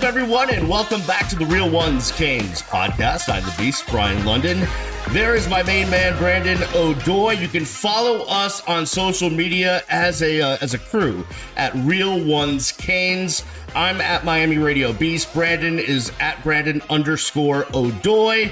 up, everyone, and welcome back to the Real Ones Canes podcast. I'm the Beast, Brian London. There is my main man, Brandon O'Doy. You can follow us on social media as a crew at Real Ones Canes. I'm at Miami Radio Beast. Brandon is at Brandon_O'Doy.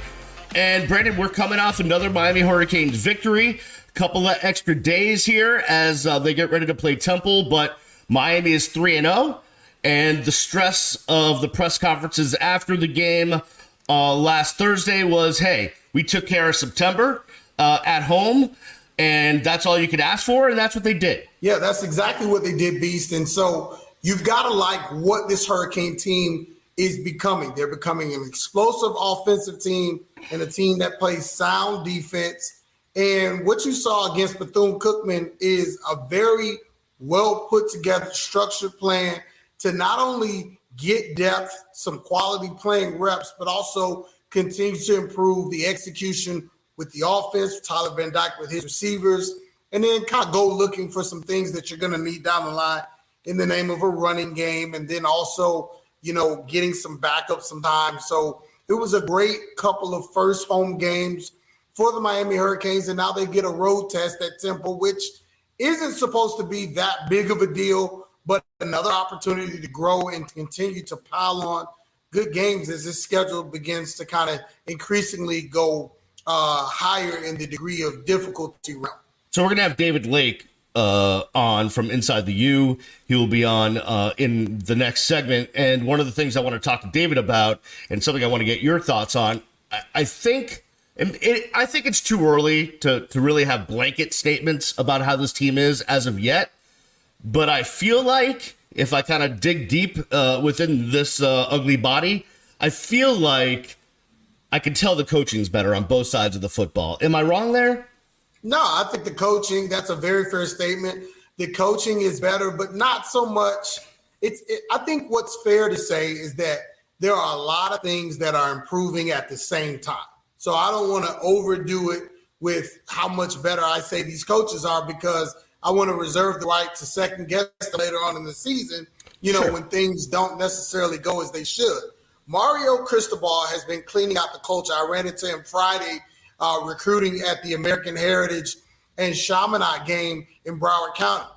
And Brandon, we're coming off another Miami Hurricanes victory. Couple of extra days here as they get ready to play Temple, but Miami is 3-0. And the stress of the press conferences after the game last Thursday was, hey, we took care of September at home, and that's all you could ask for, and that's what they did. Yeah, that's exactly what they did, Beast. And so you've got to like what this Hurricane team is becoming. They're becoming an explosive offensive team and a team that plays sound defense. And what you saw against Bethune-Cookman is a very well put together, structured plan to not only get depth, some quality playing reps, but also continue to improve the execution with the offense, Tyler Van Dyke with his receivers, and then kind of go looking for some things that you're going to need down the line in the name of a running game, and then also, you know, getting some backup sometimes. So it was a great couple of first home games for the Miami Hurricanes, and now they get a road test at Temple, which isn't supposed to be that big of a deal, but another opportunity to grow and continue to pile on good games as this schedule begins to kind of increasingly go higher in the degree of difficulty realm. So we're going to have David Lake on from Inside the U. He will be on in the next segment. And one of the things I want to talk to David about, and something I want to get your thoughts on, I think it's too early to really have blanket statements about how this team is as of yet. But I feel like if I kind of dig deep within this ugly body, I feel like I can tell the coaching's better on both sides of the football. Am I wrong there? No, I think the coaching, that's a very fair statement. The coaching is better, but not so much. I think what's fair to say is that there are a lot of things that are improving at the same time. So I don't want to overdo it with how much better I say these coaches are, because I want to reserve the right to second guess later on in the season, you know, when things don't necessarily go as they should. Mario Cristobal has been cleaning out the culture. I ran into him Friday recruiting at the American Heritage and Chaminade game in Broward County.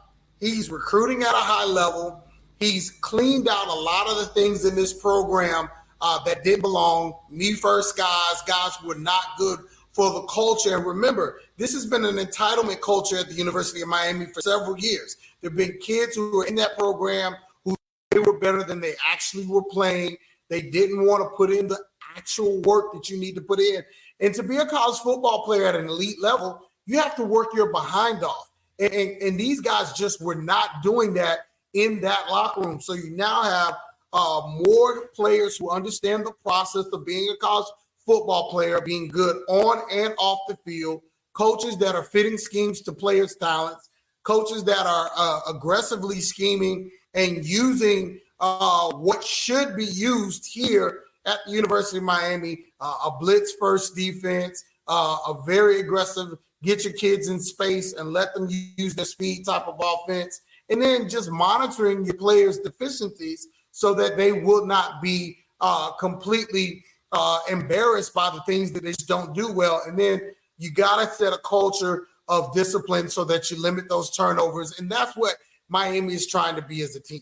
He's recruiting at a high level. He's cleaned out a lot of the things in this program that didn't belong. Me first guys who were not good for the culture. And remember, this has been an entitlement culture at the University of Miami for several years. There have been kids who were in that program who they were better than they actually were playing. They didn't want to put in the actual work that you need to put in. And to be a college football player at an elite level, you have to work your behind off. And these guys just were not doing that in that locker room. So you now have more players who understand the process of being a college football player, being good on and off the field, coaches that are fitting schemes to players' talents, coaches that are aggressively scheming and using what should be used here at the University of Miami, a blitz first defense, a very aggressive, get your kids in space and let them use their speed type of offense, and then just monitoring your players' deficiencies so that they will not be completely embarrassed by the things that they just don't do well. And then you got to set a culture of discipline so that you limit those turnovers. And that's what Miami is trying to be as a team.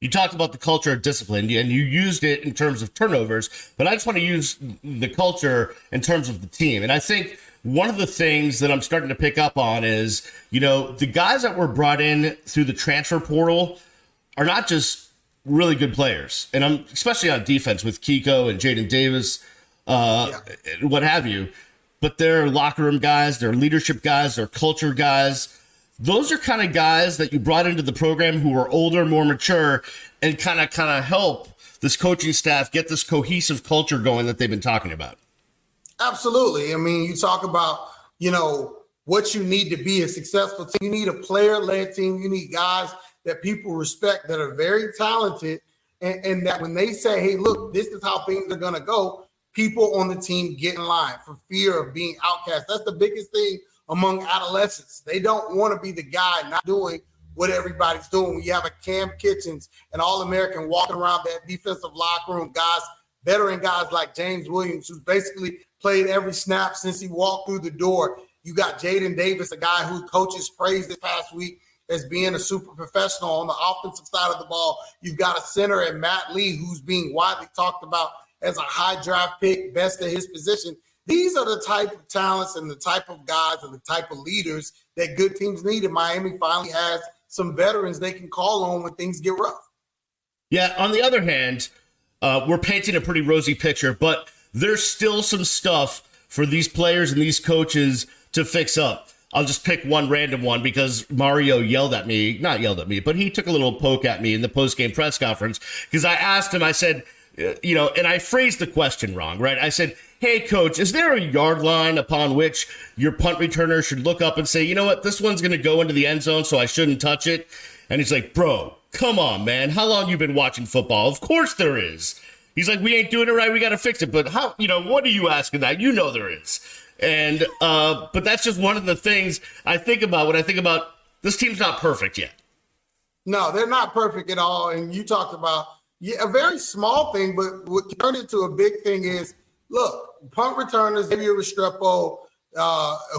You talked about the culture of discipline, and you used it in terms of turnovers, but I just want to use the culture in terms of the team. And I think one of the things that I'm starting to pick up on is, you know, the guys that were brought in through the transfer portal are not just really good players. And I'm especially on defense with Kiko and Jaden Davis, what have you. But they're locker room guys, they're leadership guys, they're culture guys. Those are kind of guys that you brought into the program who are older, more mature, and kind of help this coaching staff get this cohesive culture going that they've been talking about. Absolutely. I mean, you talk about, you know, what you need to be a successful team. You need a player-led team. You need guys that people respect, that are very talented, and that when they say, hey, look, this is how things are going to go, people on the team get in line for fear of being outcast. That's the biggest thing among adolescents. They don't want to be the guy not doing what everybody's doing. When you have a Cam Kitchens, an All-American, walking around that defensive locker room, guys, veteran guys like James Williams, who's basically played every snap since he walked through the door. You got Jaden Davis, a guy who coaches praised this past week as being a super professional on the offensive side of the ball. You've got a center in Matt Lee, who's being widely talked about as a high draft pick, best at his position. These are the type of talents and the type of guys and the type of leaders that good teams need. And Miami finally has some veterans they can call on when things get rough. Yeah, on the other hand, we're painting a pretty rosy picture, but there's still some stuff for these players and these coaches to fix up. I'll just pick one random one because Mario not yelled at me, but he took a little poke at me in the post-game press conference because I asked him, I said, and I phrased the question wrong, right? I said, hey, coach, is there a yard line upon which your punt returner should look up and say, you know what, this one's going to go into the end zone, so I shouldn't touch it? And he's like, bro, come on, man. How long you been watching football? Of course there is. He's like, we ain't doing it right. We got to fix it. But how, what are you asking that? You know there is. And, but that's just one of the things I think about when I think about this team's not perfect yet. No, they're not perfect at all. And you talked about a very small thing, but what turned into a big thing is, look, punt returners, Xavier Restrepo,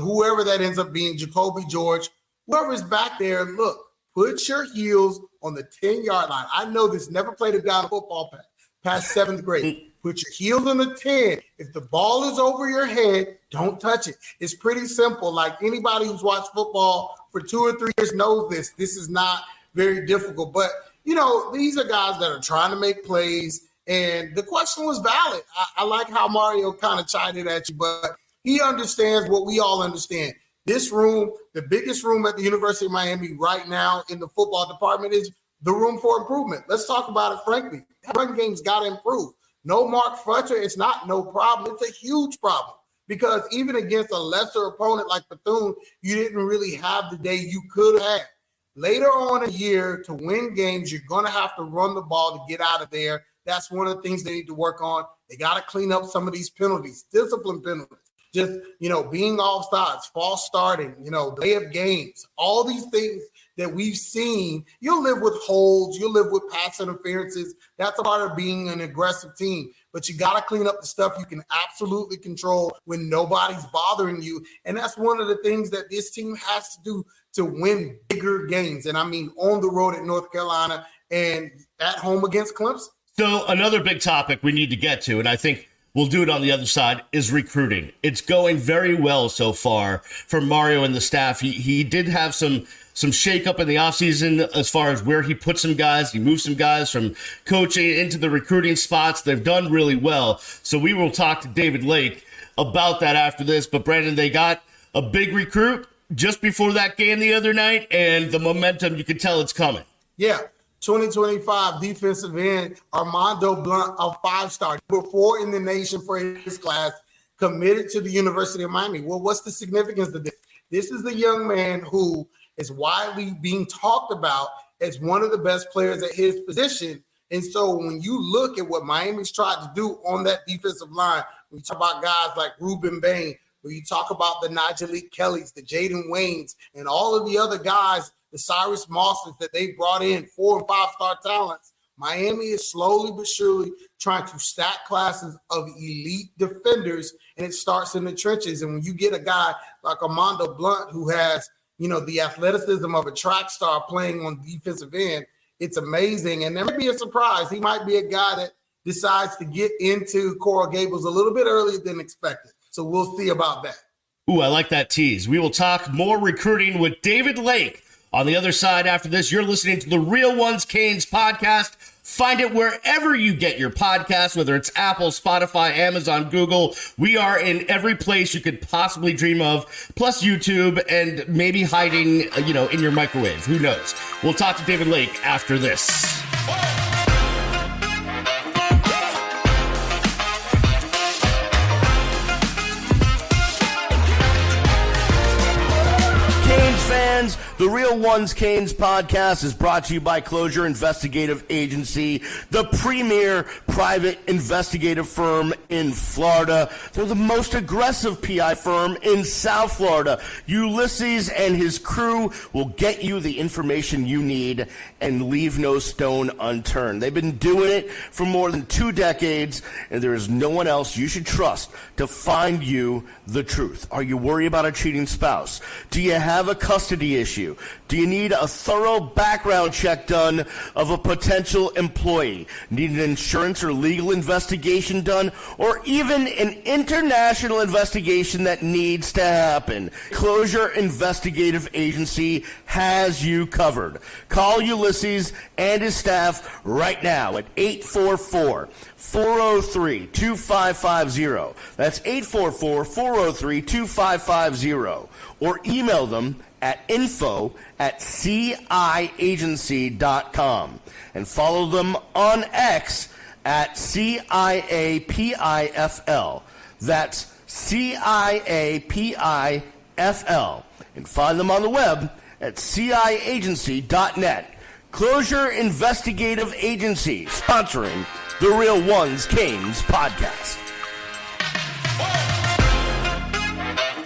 whoever that ends up being, Jacoby George, whoever's back there, look, put your heels on the 10-yard line. I know this, never played a down football past seventh grade. Put your heels on the 10. If the ball is over your head, don't touch it. It's pretty simple. Like anybody who's watched football for 2 or 3 years knows this. This is not very difficult. But, these are guys that are trying to make plays. And the question was valid. I like how Mario kind of chided at you, but he understands what we all understand. This room, the biggest room at the University of Miami right now in the football department, is the room for improvement. Let's talk about it frankly. That run game's got to improve. No Mark Fletcher, it's not no problem. It's a huge problem because even against a lesser opponent like Bethune, you didn't really have the day you could have. Later on in the year, to win games, you're going to have to run the ball to get out of there. That's one of the things they need to work on. They got to clean up some of these penalties, discipline penalties. Just, being offsides, false starting, delay of games, all these things that we've seen. You'll live with holds, you'll live with pass interferences. That's a part of being an aggressive team. But you got to clean up the stuff you can absolutely control when nobody's bothering you. And that's one of the things that this team has to do to win bigger games. And I mean, on the road at North Carolina and at home against Clemson. So another big topic we need to get to, and I think we'll do it on the other side, is recruiting. It's going very well so far for Mario and the staff. He did have some shakeup in the offseason as far as where he put some guys. He moved some guys from coaching into the recruiting spots. They've done really well. So we will talk to David Lake about that after this. But Brandon, they got a big recruit just before that game the other night, and the momentum, you can tell it's coming. Yeah. 2025 defensive end Armando Blunt, a 5-star, number 4 in the nation for his class, committed to the University of Miami. Well, what's the significance of this? This is the young man who is widely being talked about as one of the best players at his position. And so when you look at what Miami's tried to do on that defensive line, when you talk about guys like Ruben Bain, when you talk about the Najee Kellys, the Jaden Waynes, and all of the other guys, the Cyrus Mosses that they brought in, 4- and 5-star talents, Miami is slowly but surely trying to stack classes of elite defenders, and it starts in the trenches. And when you get a guy like Armando Blunt who has, the athleticism of a track star playing on defensive end, it's amazing. And there may be a surprise. He might be a guy that decides to get into Coral Gables a little bit earlier than expected. So we'll see about that. Ooh, I like that tease. We will talk more recruiting with David Lake on the other side after this. You're listening to the Real Ones Canes podcast. Find it wherever you get your podcasts, whether it's Apple, Spotify, Amazon, Google. We are in every place you could possibly dream of, plus YouTube and maybe hiding, in your microwave. Who knows? We'll talk to David Lake after this. Canes fans, The Real Ones Canes podcast is brought to you by Closure Investigative Agency, the premier private investigative firm in Florida. They're the most aggressive PI firm in South Florida. Ulises and his crew will get you the information you need and leave no stone unturned. They've been doing it for more than 2 decades, and there is no one else you should trust to find you the truth. Are you worried about a cheating spouse? Do you have a custody issue? Do you need a thorough background check done of a potential employee? Need an insurance or legal investigation done? Or even an international investigation that needs to happen? Closure Investigative Agency has you covered. Call Ulises and his staff right now at 844-403-2550. That's 844-403-2550. Or email them at info@ciagency.com and follow them on X at CIAPIFL. That's CIAPIFL. And find them on the web at ciagency.net. Closure Investigative Agency, sponsoring the Real Ones Canes podcast.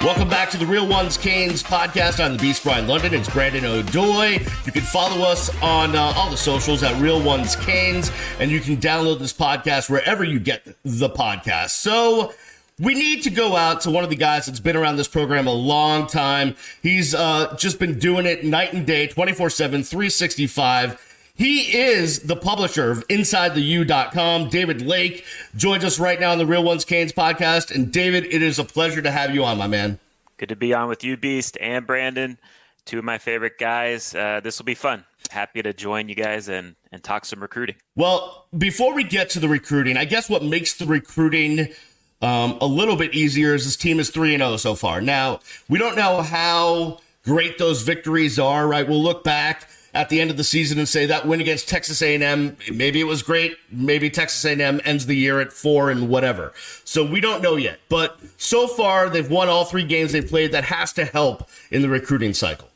Welcome back to the Real Ones Canes podcast. I'm the Beast Brian London. It's Brandon O'Doy. You can follow us on all the socials at Real Ones Canes, and you can download this podcast wherever you get the podcast. So we need to go out to one of the guys that's been around this program a long time. He's just been doing it night and day, 24/7, 365. He is the publisher of InsideTheU.com. David Lake joins us right now on the Real Ones Canes podcast. And David, it is a pleasure to have you on, my man. Good to be on with you, Beast, and Brandon, 2 of my favorite guys. This will be fun. Happy to join you guys and talk some recruiting. Well, before we get to the recruiting, I guess what makes the recruiting a little bit easier is this team is 3-0 so far. Now, we don't know how great those victories are, right? We'll look back at the end of the season and say that win against Texas A&M, maybe it was great. Maybe Texas A&M ends the year at 4 and whatever. So we don't know yet. But so far, they've won all 3 games they've played. That has to help in the recruiting cycle.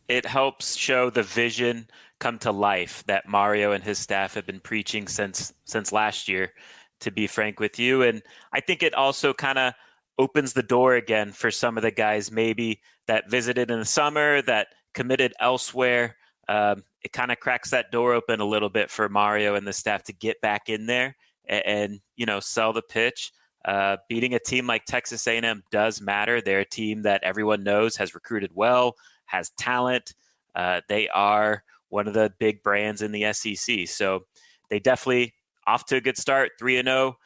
It helps show the vision come to life that Mario and his staff have been preaching since last year, to be frank with you. And I think it also kind of opens the door again for some of the guys maybe that visited in the summer, that committed elsewhere. It kind of cracks that door open a little bit for Mario and the staff to get back in there and sell the pitch. Beating a team like Texas A&M does matter. They're a team that everyone knows has recruited well, has talent. They are one of the big brands in the SEC. So they definitely off to a good start, 3-0.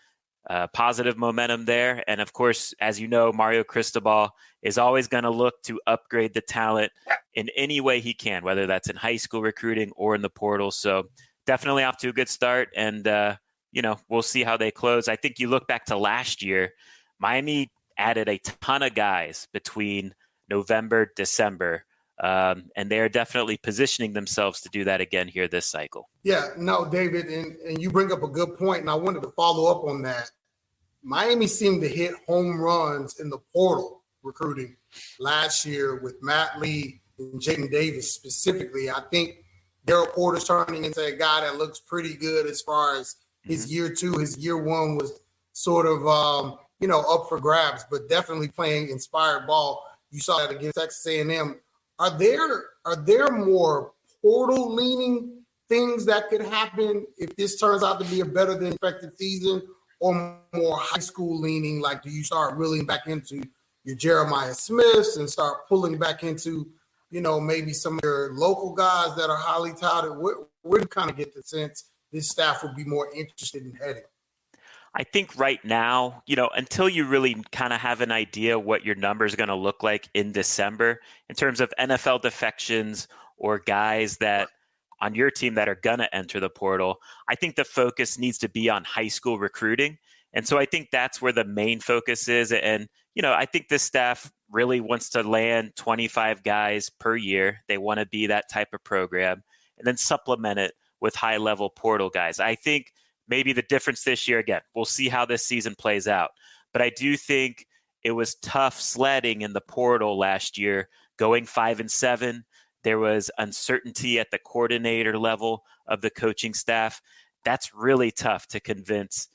Positive momentum there. And of course, as you know, Mario Cristobal is always going to look to upgrade the talent in any way he can, whether that's in high school recruiting or in the portal. So definitely off to a good start. And, we'll see how they close. I think you look back to last year, Miami added a ton of guys between November, December. And they're definitely positioning themselves to do that again here this cycle. Yeah, no, David, and you bring up a good point, and I wanted to follow up on that. Miami seemed to hit home runs in the portal recruiting last year with Matt Lee and Jaden Davis specifically. I think Daryl Porter's turning into a guy that looks pretty good as far as his year 2. His year 1 was sort of, up for grabs, but definitely playing inspired ball. You saw that against Texas A&M. Are there more portal leaning things that could happen if this turns out to be a better than expected season, or more high school leaning? Like, do you start reeling back into your Jeremiah Smiths and start pulling back into, maybe some of your local guys that are highly touted? Where do you kind of get the sense this staff would be more interested in heading? I think right now, until you really kind of have an idea what your number is going to look like in December in terms of NFL defections or guys that on your team that are going to enter the portal, I think the focus needs to be on high school recruiting. And so I think that's where the main focus is. And, I think this staff really wants to land 25 guys per year. They want to be that type of program and then supplement it with high-level portal guys. I think maybe the difference this year, again, we'll see how this season plays out. But I do think it was tough sledding in the portal last year, going 5-7. there was uncertainty at the coordinator level of the coaching staff. That's really tough to convince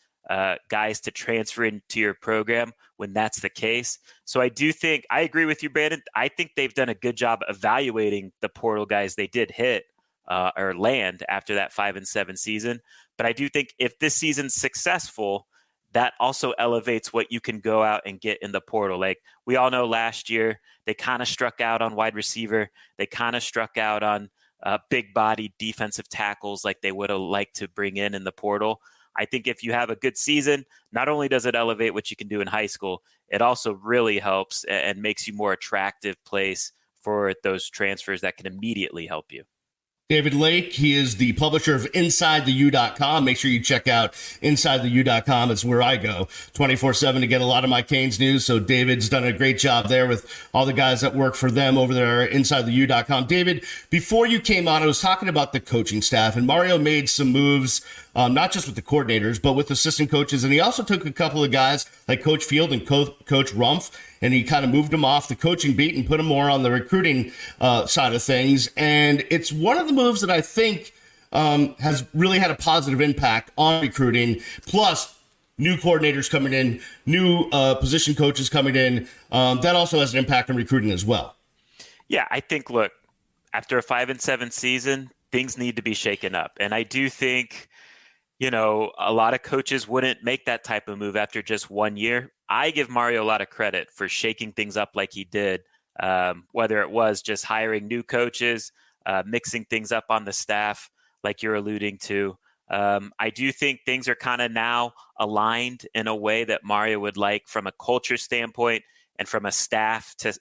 guys to transfer into your program when that's the case. So I do think, I agree with you, Brandon. I think they've done a good job evaluating the portal guys they did hit or land after that 5-7 season. But I do think if this season's successful, that also elevates what you can go out and get in the portal. Like we all know last year, they kind of struck out on wide receiver. They kind of struck out on big body defensive tackles like they would have liked to bring in the portal. I think if you have a good season, not only does it elevate what you can do in high school, it also really helps and makes you more attractive place for those transfers that can immediately help you. David Lake, he is the publisher of InsideTheU.com. Make sure you check out InsideTheU.com. It's where I go 24/7 to get a lot of my Canes news. So David's done a great job there with all the guys that work for them over there at InsideTheU.com. David, before you came on, I was talking about the coaching staff, and Mario made some moves, not just with the coordinators, but with assistant coaches. And he also took a couple of guys like Coach Field and Coach Rumpf, and he kind of moved them off the coaching beat and put them more on the recruiting side of things. And it's one of the moves that I think has really had a positive impact on recruiting. Plus, new coordinators coming in, new position coaches coming in. That also has an impact on recruiting as well. Yeah, I think, look, after a 5-7 season, things need to be shaken up. And I do think, a lot of coaches wouldn't make that type of move after just 1 year. I give Mario a lot of credit for shaking things up like he did, whether it was just hiring new coaches, mixing things up on the staff like you're alluding to. I do think things are kind of now aligned in a way that Mario would like from a culture standpoint and from a staff to,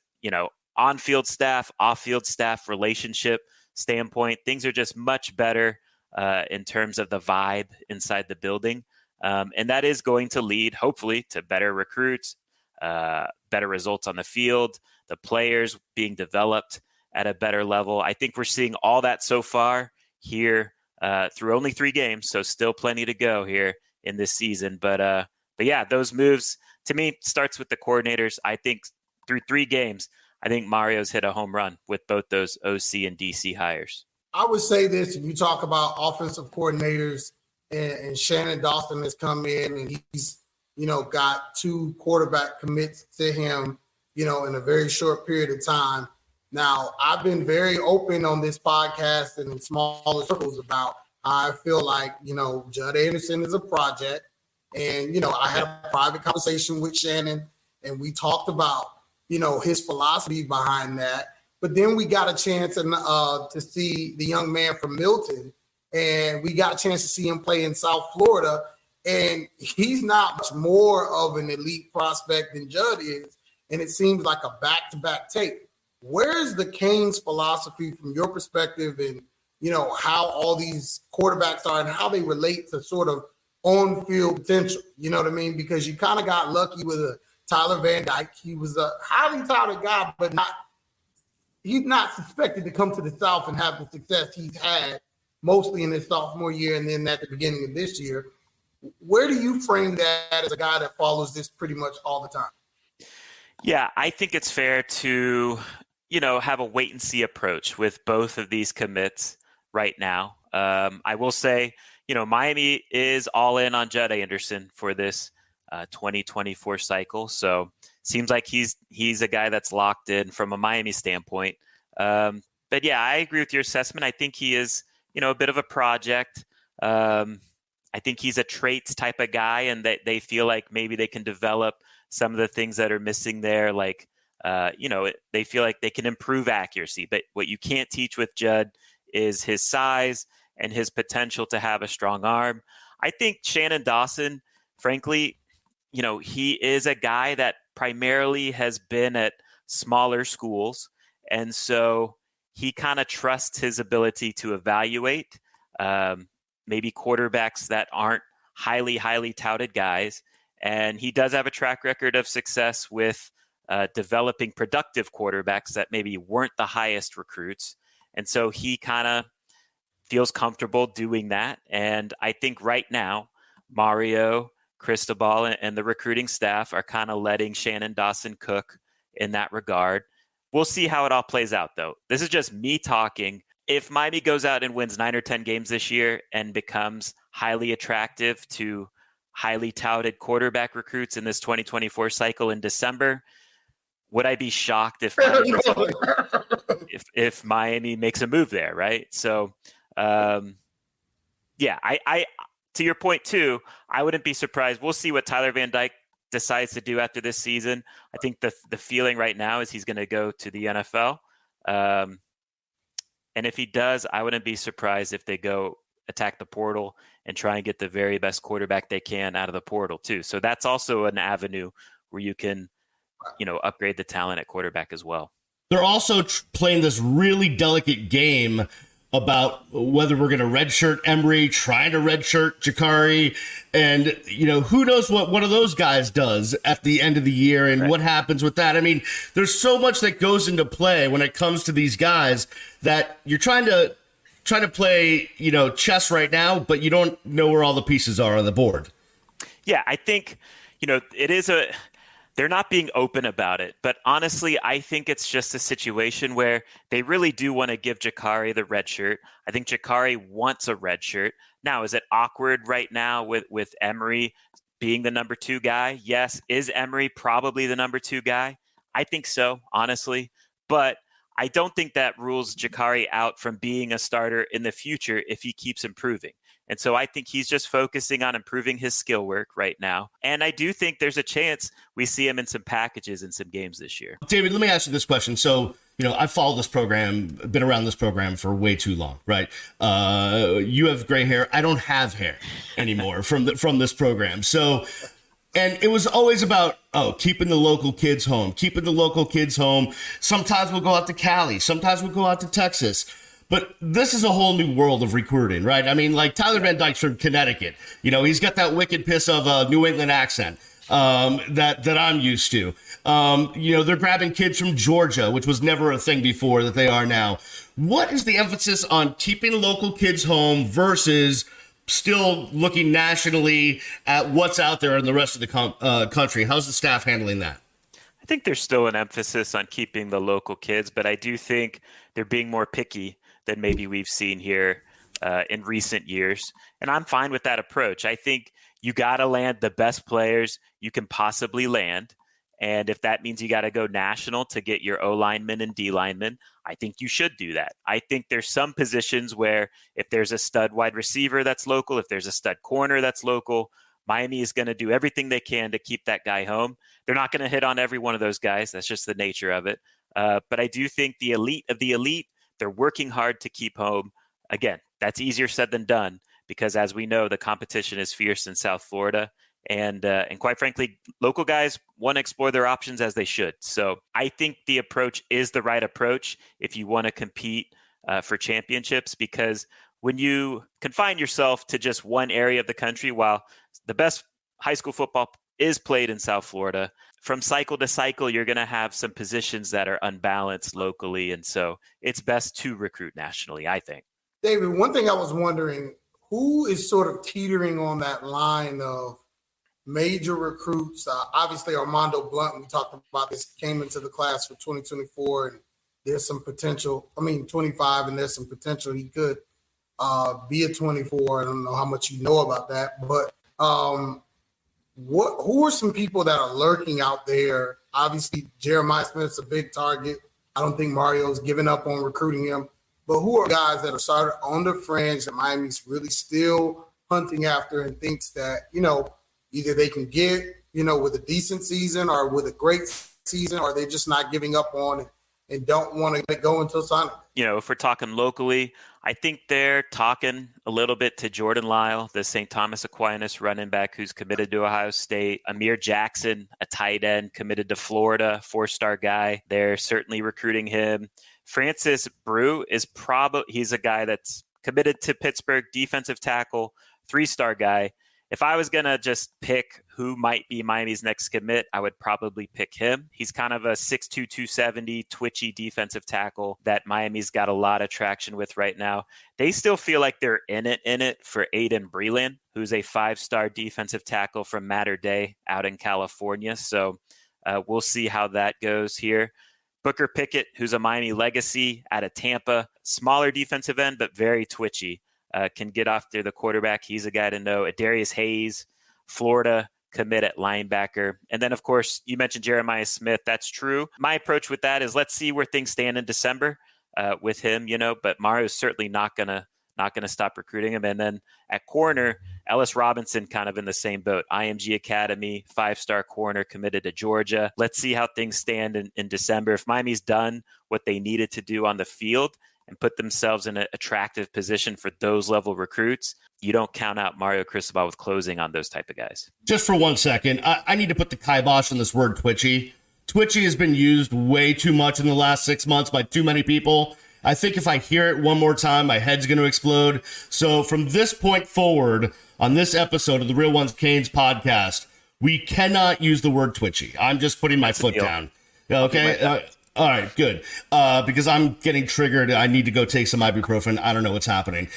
on-field staff, off-field staff relationship standpoint. Things are just much better in terms of the vibe inside the building. And that is going to lead, hopefully, to better recruits, better results on the field, the players being developed at a better level. I think we're seeing all that so far here through only 3 games, so still plenty to go here in this season. But yeah, those moves, to me, starts with the coordinators. I think through 3 games, I think Mario's hit a home run with both those OC and DC hires. I would say this, and you talk about offensive coordinators, and Shannon Dawson has come in and he's, got 2 quarterback commits to him, in a very short period of time. Now, I've been very open on this podcast and in smaller circles about how I feel like, Judd Anderson is a project. And, I had a private conversation with Shannon and we talked about, his philosophy behind that. But then we got a chance to see the young man from Milton, and we got a chance to see him play in South Florida. And he's not much more of an elite prospect than Judd is. And it seems like a back-to-back tape. Where's the Canes philosophy from your perspective and, how all these quarterbacks are and how they relate to sort of on-field potential? You know what I mean? Because you kind of got lucky with a Tyler Van Dyke. He was a highly touted guy, but he's not suspected to come to the South and have the success he's had mostly in his sophomore year and then at the beginning of this year. Where do you frame that as a guy that follows this pretty much all the time? Yeah, I think it's fair to, have a wait and see approach with both of these commits right now. I will say, Miami is all in on Judd Anderson for this 2024 cycle. So seems like he's a guy that's locked in from a Miami standpoint. But yeah, I agree with your assessment. I think he is, a bit of a project. I think he's a traits type of guy, and that they feel like maybe they can develop some of the things that are missing there. Like, they feel like they can improve accuracy, but what you can't teach with Judd is his size and his potential to have a strong arm. I think Shannon Dawson, frankly, he is a guy that primarily has been at smaller schools. And so he kind of trusts his ability to evaluate maybe quarterbacks that aren't highly, highly touted guys. And he does have a track record of success with developing productive quarterbacks that maybe weren't the highest recruits. And so he kind of feels comfortable doing that. And I think right now, Mario, Cristobal, and the recruiting staff are kind of letting Shannon Dawson cook in that regard. we'll see how it all plays out, though. This is just me talking. If Miami goes out and wins 9 or 10 games this year and becomes highly attractive to highly touted quarterback recruits in this 2024 cycle in December, would I be shocked if Miami makes a move there, right? So, yeah, I to your point too, I wouldn't be surprised. We'll see what Tyler Van Dyke decides to do after this season. I think the feeling right now is he's going to go to the NFL. And if he does, I wouldn't be surprised if they go attack the portal and try and get the very best quarterback they can out of the portal too. So that's also an avenue where you can, upgrade the talent at quarterback as well. They're also playing this really delicate game about whether we're going to redshirt Emery, trying to redshirt Jakari, and who knows what one of those guys does at the end of the year and what happens with that. I mean, there's so much that goes into play when it comes to these guys that you're trying to play, chess right now, but you don't know where all the pieces are on the board. Yeah, I think, they're not being open about it, but honestly, I think it's just a situation where they really do want to give Jakari the red shirt. I think Jakari wants a red shirt. Now, is it awkward right now with Emery being the number 2 guy? Yes. Is Emery probably the number 2 guy? I think so, honestly. But I don't think that rules Jakari out from being a starter in the future if he keeps improving. And so I think he's just focusing on improving his skill work right now. And I do think there's a chance we see him in some packages in some games this year. David, let me ask you this question. So, I've followed this program, been around this program for way too long, right? You have gray hair. I don't have hair anymore from this program. So, and it was always about, keeping the local kids home. Sometimes we'll go out to Cali. Sometimes we'll go out to Texas. But this is a whole new world of recruiting, right? I mean, like Tyler Van Dyke's from Connecticut. He's got that wicked piss of a New England accent that I'm used to. They're grabbing kids from Georgia, which was never a thing before that they are now. What is the emphasis on keeping local kids home versus still looking nationally at what's out there in the rest of the country? How's the staff handling that? I think there's still an emphasis on keeping the local kids, but I do think they're being more picky than maybe we've seen here in recent years. And I'm fine with that approach. I think you got to land the best players you can possibly land. And if that means you got to go national to get your O linemen and D linemen, I think you should do that. I think there's some positions where if there's a stud wide receiver that's local, if there's a stud corner that's local, Miami is going to do everything they can to keep that guy home. They're not going to hit on every one of those guys. That's just the nature of it. But I do think the elite of the elite, they're working hard to keep home. Again, that's easier said than done because, as we know, the competition is fierce in South Florida. And quite frankly, local guys want to explore their options as they should. So I think the approach is the right approach if you want to compete for championships, because when you confine yourself to just one area of the country, while the best high school football is played in South Florida, from cycle to cycle, you're going to have some positions that are unbalanced locally. And so it's best to recruit nationally, I think. David, one thing I was wondering, who is sort of teetering on that line of major recruits? Obviously, Armando Blunt, we talked about this, came into the class for 2024, and there's some potential. 25, and there's some potential he could be a 24. I don't know how much you know about that, but who are some people that are lurking out there? Obviously, Jeremiah Smith's a big target. I don't think Mario's given up on recruiting him. But who are guys that are started on the fringe that Miami's really still hunting after and thinks that, either they can get, with a decent season or with a great season, or they're just not giving up on it and don't want to go until signing? If we're talking locally, I think they're talking a little bit to Jordan Lyle, the St. Thomas Aquinas running back who's committed to Ohio State. Amir Jackson, a tight end, committed to Florida, 4-star guy. They're certainly recruiting him. Francis Brew is he's a guy that's committed to Pittsburgh, defensive tackle, 3-star guy. If I was going to just pick who might be Miami's next commit, I would probably pick him. He's kind of a 6'2", 270, twitchy defensive tackle that Miami's got a lot of traction with right now. They still feel like they're in it for Aiden Breland, who's a 5-star defensive tackle from Mater Dei out in California. So we'll see how that goes here. Booker Pickett, who's a Miami legacy out of Tampa, smaller defensive end, but very twitchy, can get after the quarterback. He's a guy to know. Adarius Hayes, Florida commit at linebacker. And then, of course, you mentioned Jeremiah Smith. That's true. My approach with that is let's see where things stand in December with him, but Mario's certainly not gonna stop recruiting him. And then at corner, Ellis Robinson kind of in the same boat. IMG Academy, 5-star corner, committed to Georgia. Let's see how things stand in December. If Miami's done what they needed to do on the field and put themselves in an attractive position for those level recruits, you don't count out Mario Cristobal with closing on those type of guys. Just for 1 second, I need to put the kibosh on this word twitchy. Twitchy has been used way too much in the last 6 months by too many people. I think if I hear it one more time, my head's going to explode. So from this point forward, on this episode of the Real Ones Canes podcast, we cannot use the word twitchy. I'm just putting my foot down. Okay? All right, good. Because I'm getting triggered. I need to go take some ibuprofen. I don't know what's happening.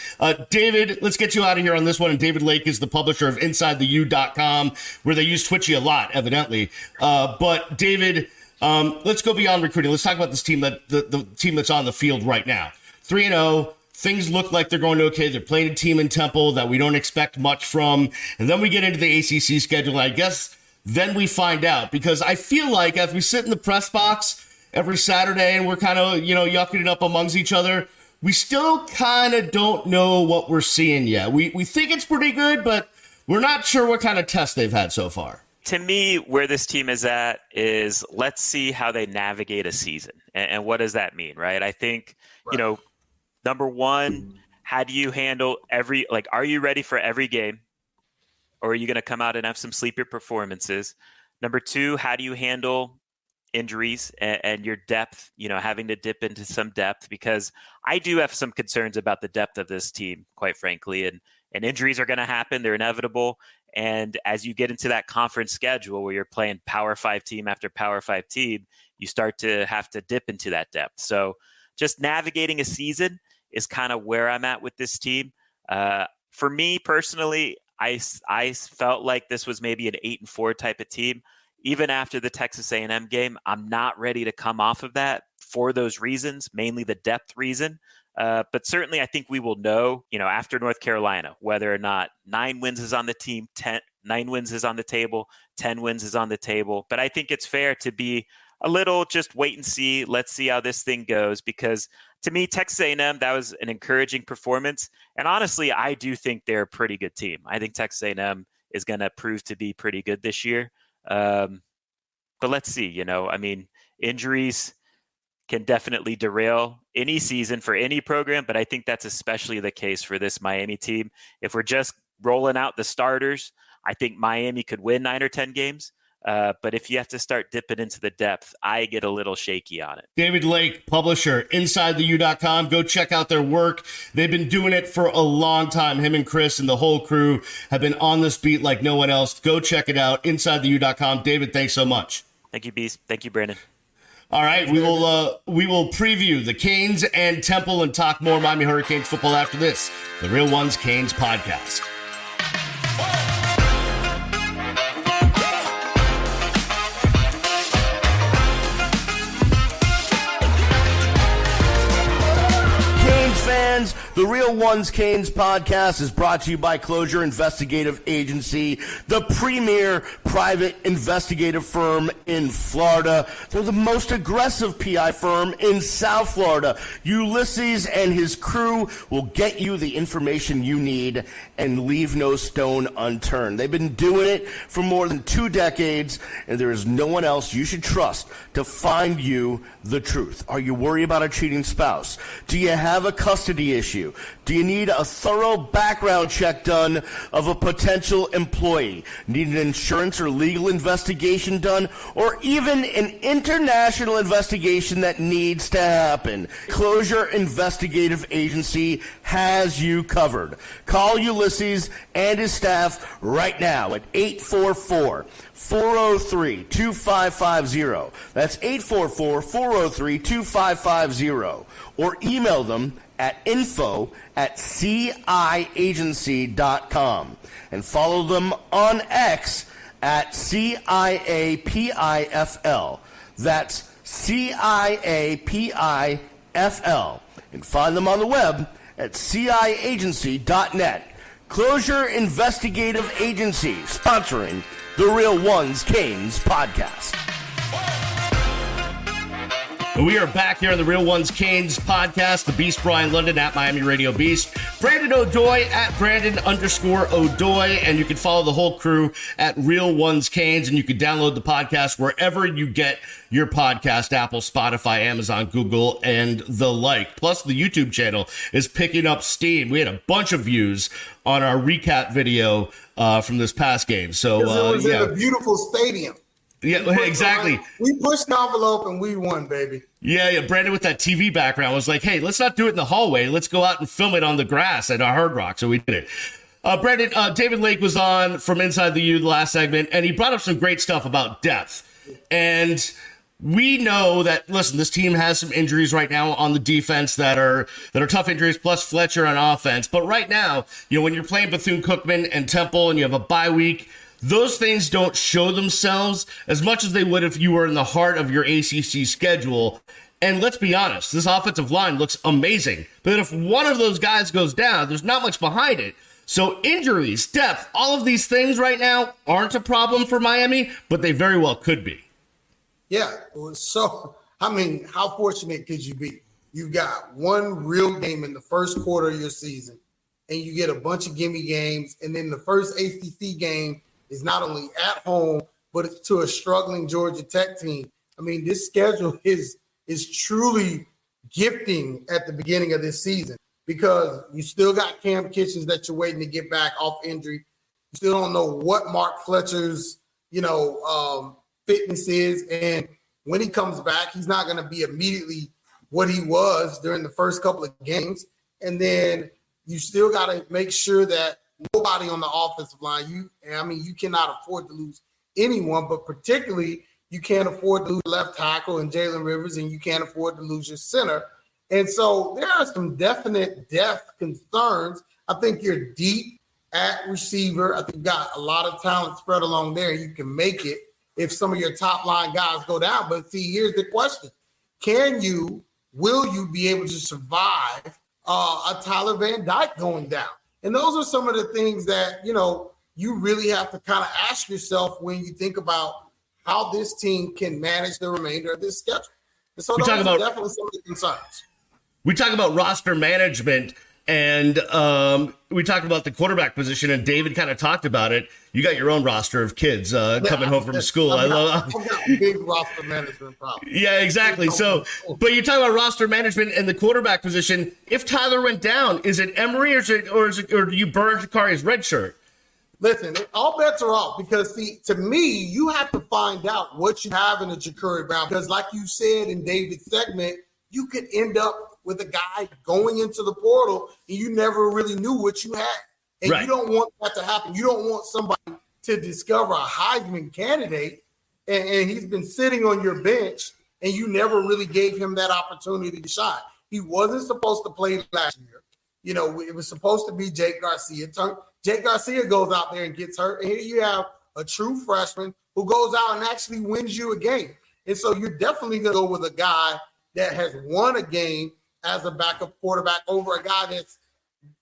David, let's get you out of here on this one. And David Lake is the publisher of InsideTheU.com, where they use twitchy a lot, evidently. But David, let's go beyond recruiting. Let's talk about this team, the team that's on the field right now. 3-0. Things look like they're going okay. They're playing a team in Temple that we don't expect much from. And then we get into the ACC schedule. I guess then we find out, because I feel like as we sit in the press box every Saturday and we're kind of, yucking it up amongst each other, we still kind of don't know what we're seeing yet. We think it's pretty good, but we're not sure what kind of test they've had so far. To me, where this team is at is let's see how they navigate a season. And what does that mean, right? I think, number one, how do you handle are you ready for every game? Or are you going to come out and have some sleeper performances? Number two, how do you handle injuries and your depth, having to dip into some depth? Because I do have some concerns about the depth of this team, quite frankly. And injuries are going to happen. They're inevitable. And as you get into that conference schedule where you're playing Power 5 team after Power 5 team, you start to have to dip into that depth. So just navigating a season is kind of where I'm at with this team. For me personally, I felt like this was maybe an 8-4 type of team. Even after the Texas A&M game, I'm not ready to come off of that for those reasons, mainly the depth reason. But certainly I think we will know, after North Carolina, whether or not 9 wins is on the team, 9 wins is on the table, 10 wins is on the table. But I think it's fair to be a little just wait and see. Let's see how this thing goes, because to me, Texas A&M, that was an encouraging performance. And honestly, I do think they're a pretty good team. I think Texas A&M is going to prove to be pretty good this year. But let's see, injuries can definitely derail any season for any program, but I think that's especially the case for this Miami team. If we're just rolling out the starters, I think Miami could win 9 or 10 games. But if you have to start dipping into the depth, I get a little shaky on it. David Lake, publisher, InsideTheU.com. Go check out their work. They've been doing it for a long time. Him and Chris and the whole crew have been on this beat like no one else. Go check it out, InsideTheU.com. David, thanks so much. Thank you, Beast. Thank you, Brandon. All right, we will preview the Canes and Temple and talk more Miami Hurricanes football after this. The Real Ones Canes podcast. Fans, the Real Ones Canes podcast is brought to you by Closure Investigative Agency, the premier private investigative firm in Florida. They're the most aggressive PI firm in South Florida. Ulises and his crew will get you the information you need and leave no stone unturned. They've been doing it for more than 2 decades, and there is no one else you should trust to find you the truth. Are you worried about a cheating spouse? Do you have a custody issue? Do you need a thorough background check done of a potential employee? Need an insurance or legal investigation done? Or even an international investigation that needs to happen? Closure Investigative Agency has you covered. Call Ulises and his staff right now at 844-403-2550. That's 844-403-2550. Or email them at info@ciagency.com and follow them on X at CIAPIFL. That's CIAPIFL, and find them on the web at ciagency.net. Closure Investigative Agency, sponsoring the Real Ones Canes podcast. We are back here on the Real Ones Canes podcast. The Beast Brian London at Miami Radio Beast. Brandon O'Doy at Brandon_O'Doy. And you can follow the whole crew at Real Ones Canes. And you can download the podcast wherever you get your podcast, Apple, Spotify, Amazon, Google, and the like. Plus, the YouTube channel is picking up steam. We had a bunch of views on our recap video from this past game. So it was in a beautiful stadium. Yeah, exactly. We pushed the envelope and we won, baby. Yeah. Brandon with that TV background was like, hey, let's not do it in the hallway. Let's go out and film it on the grass at our Hard Rock. So we did it. Brandon, David Lake was on from Inside the U the last segment, and he brought up some great stuff about depth. And we know that, listen, this team has some injuries right now on the defense that are tough injuries, plus Fletcher on offense. But right now, when you're playing Bethune-Cookman and Temple and you have a bye week, those things don't show themselves as much as they would if you were in the heart of your ACC schedule. And let's be honest, this offensive line looks amazing. But if one of those guys goes down, there's not much behind it. So injuries, depth, all of these things right now aren't a problem for Miami, but they very well could be. Yeah. So, how fortunate could you be? You've got one real game in the first quarter of your season, and you get a bunch of gimme games. And then the first ACC game is not only at home, but it's to a struggling Georgia Tech team. This schedule is truly gifting at the beginning of this season because you still got Cam Kitchens that you're waiting to get back off injury. You still don't know what Mark Fletcher's, fitness is. And when he comes back, he's not going to be immediately what he was during the first couple of games. And then you still got to make sure that nobody on the offensive line. You cannot afford to lose anyone, but particularly you can't afford to lose left tackle and Jalen Rivers, and you can't afford to lose your center. And so there are some definite depth concerns. I think you're deep at receiver. I think you've got a lot of talent spread along there. You can make it if some of your top line guys go down. But see, here's the question. Will you be able to survive a Tyler Van Dyke going down? And those are some of the things that, you really have to kind of ask yourself when you think about how this team can manage the remainder of this schedule. And so those are definitely some of the concerns. We talk about roster management, and we talked about the quarterback position, and David kind of talked about it. You got your own roster of kids coming home from school. I've got big roster management problems. Yeah, exactly. So, but you talk about roster management and the quarterback position. If Tyler went down, is it Emory or do you burn Jakari's red shirt? Listen, all bets are off because, see, to me, you have to find out what you have in a Jakari Brown because, like you said in David's segment, you could end up with a guy going into the portal and you never really knew what you had. And You don't want that to happen. You don't want somebody to discover a Heisman candidate and he's been sitting on your bench and you never really gave him that opportunity to shine. He wasn't supposed to play last year. It was supposed to be Jake Garcia. Jake Garcia goes out there and gets hurt. And here you have a true freshman who goes out and actually wins you a game. And so you're definitely going to go with a guy that has won a game as a backup quarterback over a guy that's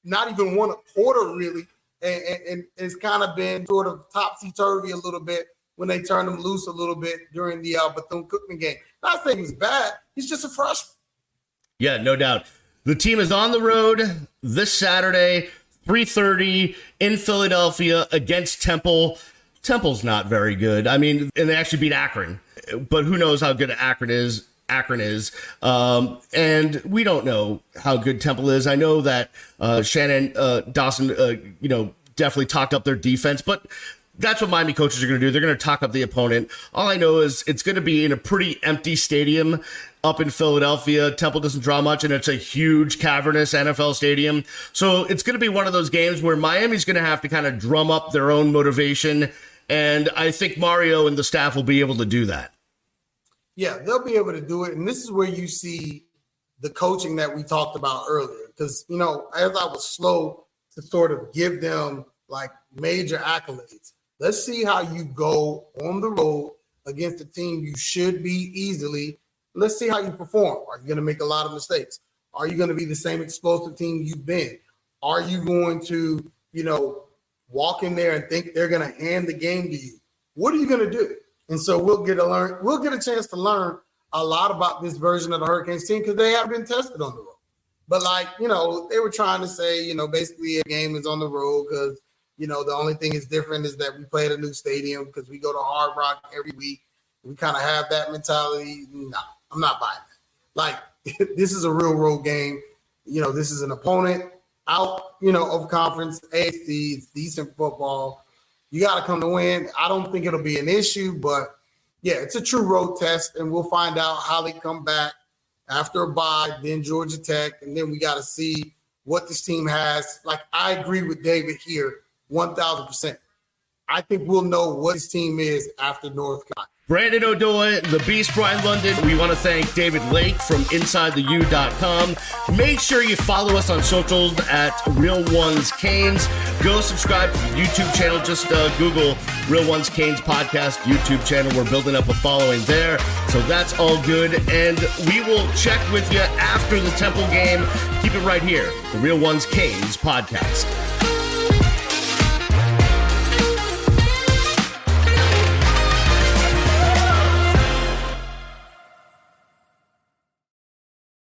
not even won a quarter really and it's kind of been sort of topsy-turvy a little bit when they turned him loose a little bit during the Bethune-Cookman game. Not saying he's bad. He's just a freshman. Yeah, no doubt. The team is on the road this Saturday, 3:30 in Philadelphia against Temple. Temple's not very good. And they actually beat Akron, but who knows how good Akron is. And we don't know how good Temple is. I know that Shannon Dawson, definitely talked up their defense, but that's what Miami coaches are going to do. They're going to talk up the opponent. All I know is it's going to be in a pretty empty stadium up in Philadelphia. Temple doesn't draw much, and it's a huge, cavernous NFL stadium. So it's going to be one of those games where Miami's going to have to kind of drum up their own motivation, and I think Mario and the staff will be able to do that. Yeah, they'll be able to do it. And this is where you see the coaching that we talked about earlier. Because, as I was slow to sort of give them like major accolades, let's see how you go on the road against a team you should be easily Let's see how you perform. Are you going to make a lot of mistakes? Are you going to be the same explosive team you've been? Are you going to, walk in there and think they're going to hand the game to you? What are you going to do? And so we'll get a chance to learn a lot about this version of the Hurricanes team because they have been tested on the road. But they were trying to say, basically a game is on the road because, the only thing is different is that we play at a new stadium because we go to Hard Rock every week. We kind of have that mentality. No, I'm not buying that. This is a real road game. This is an opponent out, of conference, AFC. It's decent football. You got to come to win. I don't think it'll be an issue, but yeah, it's a true road test, and we'll find out how they come back after a bye, then Georgia Tech, and then we got to see what this team has. I agree with David here, 1,000%. I think we'll know what this team is after North Carolina. Brandon O'Doy, the Beast, Brian London. We want to thank David Lake from InsideTheU.com. Make sure you follow us on socials at Real Ones Canes. Go subscribe to the YouTube channel. Just Google Real Ones Canes Podcast YouTube channel. We're building up a following there. So that's all good. And we will check with you after the Temple game. Keep it right here, the Real Ones Canes Podcast.